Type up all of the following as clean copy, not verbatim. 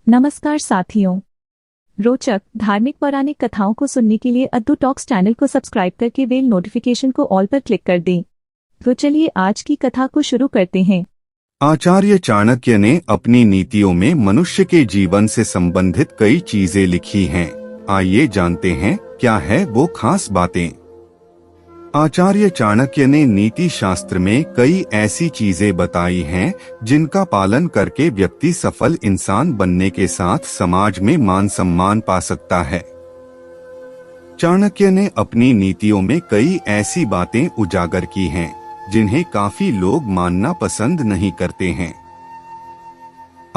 नमस्कार साथियों, रोचक धार्मिक पौराणिक कथाओं को सुनने के लिए अद्दू टॉक्स चैनल को सब्सक्राइब करके बेल नोटिफिकेशन को ऑल पर क्लिक कर दें। तो चलिए आज की कथा को शुरू करते हैं। आचार्य चाणक्य ने अपनी नीतियों में मनुष्य के जीवन से संबंधित कई चीजें लिखी हैं। आइए जानते हैं क्या है वो खास बातें। आचार्य चाणक्य ने नीति शास्त्र में कई ऐसी चीजें बताई हैं जिनका पालन करके व्यक्ति सफल इंसान बनने के साथ समाज में मान सम्मान पा सकता है। चाणक्य ने अपनी नीतियों में कई ऐसी बातें उजागर की हैं जिन्हें काफी लोग मानना पसंद नहीं करते हैं।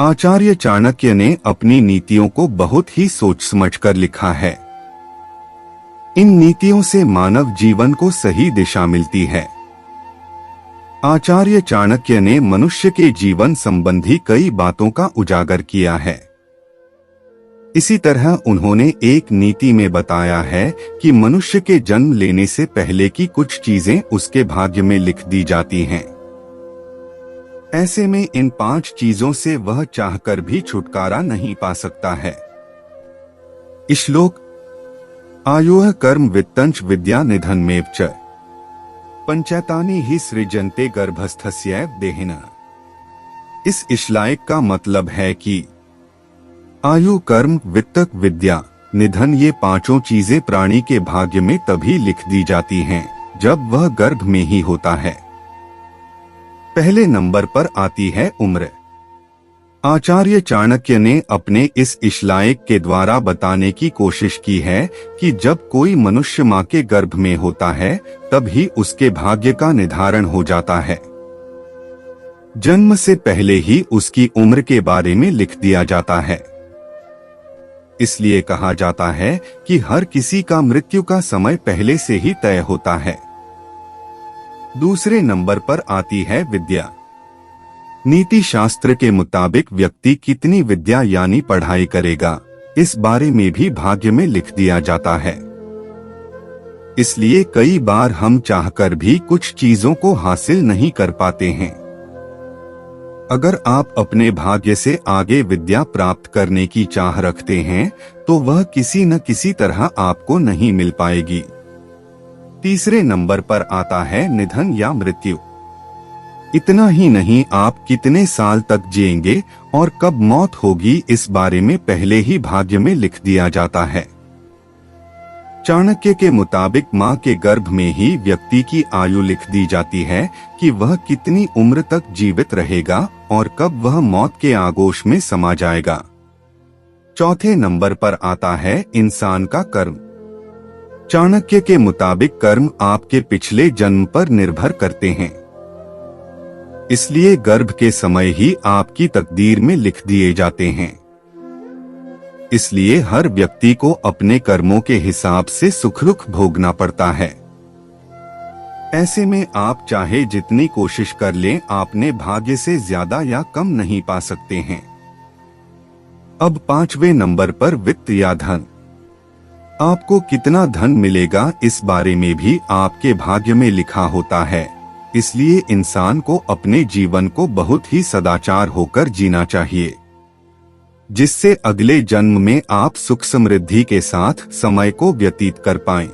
आचार्य चाणक्य ने अपनी नीतियों को बहुत ही सोच समझकर लिखा है। इन नीतियों से मानव जीवन को सही दिशा मिलती है। आचार्य चाणक्य ने मनुष्य के जीवन संबंधी कई बातों का उजागर किया है। इसी तरह उन्होंने एक नीति में बताया है कि मनुष्य के जन्म लेने से पहले की कुछ चीजें उसके भाग्य में लिख दी जाती हैं। ऐसे में इन 5 चीजों से वह चाहकर भी छुटकारा नहीं पा सकता है। श्लोक आयुः कर्म वित्तंच विद्या निधनमेव च पंचैतानि ही सृजन्ते गर्भस्थस्यैव देहिनः। इस श्लोक का मतलब है कि आयु, कर्म, वित्त, विद्या, निधन ये 5 चीजें प्राणी के भाग्य में तभी लिख दी जाती हैं जब वह गर्भ में ही होता है। पहले नंबर पर आती है उम्र। आचार्य चाणक्य ने अपने इस श्लोक के द्वारा बताने की कोशिश की है कि जब कोई मनुष्य मां के गर्भ में होता है तभी उसके भाग्य का निर्धारण हो जाता है। जन्म से पहले ही उसकी उम्र के बारे में लिख दिया जाता है। इसलिए कहा जाता है कि हर किसी का मृत्यु का समय पहले से ही तय होता है। दूसरे नंबर पर आती है विद्या। नीति शास्त्र के मुताबिक व्यक्ति कितनी विद्या यानी पढ़ाई करेगा, इस बारे में भी भाग्य में लिख दिया जाता है। इसलिए कई बार हम चाहकर भी कुछ चीजों को हासिल नहीं कर पाते हैं। अगर आप अपने भाग्य से आगे विद्या प्राप्त करने की चाह रखते हैं तो वह किसी न किसी तरह आपको नहीं मिल पाएगी। तीसरे नंबर पर आता है निधन या मृत्यु। इतना ही नहीं, आप कितने साल तक जिएंगे और कब मौत होगी इस बारे में पहले ही भाग्य में लिख दिया जाता है। चाणक्य के मुताबिक मां के गर्भ में ही व्यक्ति की आयु लिख दी जाती है कि वह कितनी उम्र तक जीवित रहेगा और कब वह मौत के आगोश में समा जाएगा। चौथे नंबर पर आता है इंसान का कर्म। चाणक्य के मुताबिक कर्म आपके पिछले जन्म पर निर्भर करते हैं। इसलिए गर्भ के समय ही आपकी तकदीर में लिख दिए जाते हैं। इसलिए हर व्यक्ति को अपने कर्मों के हिसाब से सुख दुख भोगना पड़ता है। ऐसे में आप चाहे जितनी कोशिश कर लें, आपने भाग्य से ज्यादा या कम नहीं पा सकते हैं। अब 5वें नंबर पर वित्त या धन। आपको कितना धन मिलेगा इस बारे में भी आपके भाग्य में लिखा होता है। इसलिए इंसान को अपने जीवन को बहुत ही सदाचार होकर जीना चाहिए, जिससे अगले जन्म में आप सुख समृद्धि के साथ समय को व्यतीत कर पाएं।